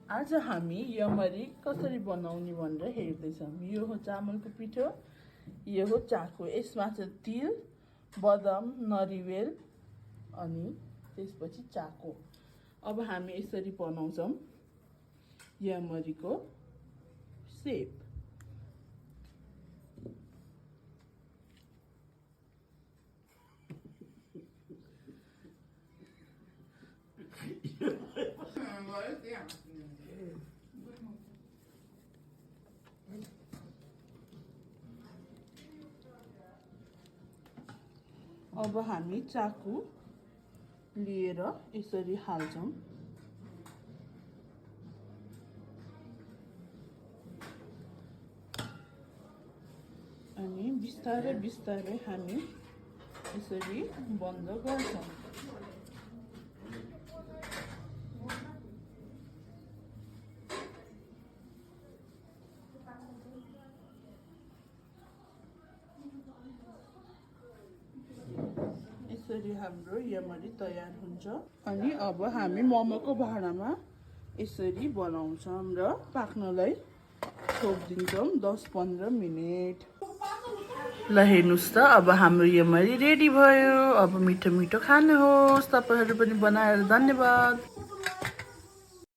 आज हामी यमरी कसरी बनाउने भनेर हेर्दैछौँ। यो हो चामलको पिठो, यो हो चाको। यसमा चाहिँ तिल, बदाम, नरिवेल अनि त्यसपछि चाको। अब हामी यसरी बनाउँछौँ यमरीको सेप। अब हामी चाकु लिएर यसरी हाल्छौँ। अनि बिस्तारै बिस्तारै हामी यसरी बन्द गर्छौँ। यसरी हाम्रो यमरी तयार हुन्छ। अनि अब हामी मोमोको भाँडामा यसरी बनाउँछौँ र पाक्नलाई छोडिदिन्छौँ 10-15 मिनेट। ल हेर्नुस् त, अब हाम्रो यमरी रेडी भयो। अब मिठो मिठो खानुहोस्। तपाईहरु पनि बनाएर धन्यवाद।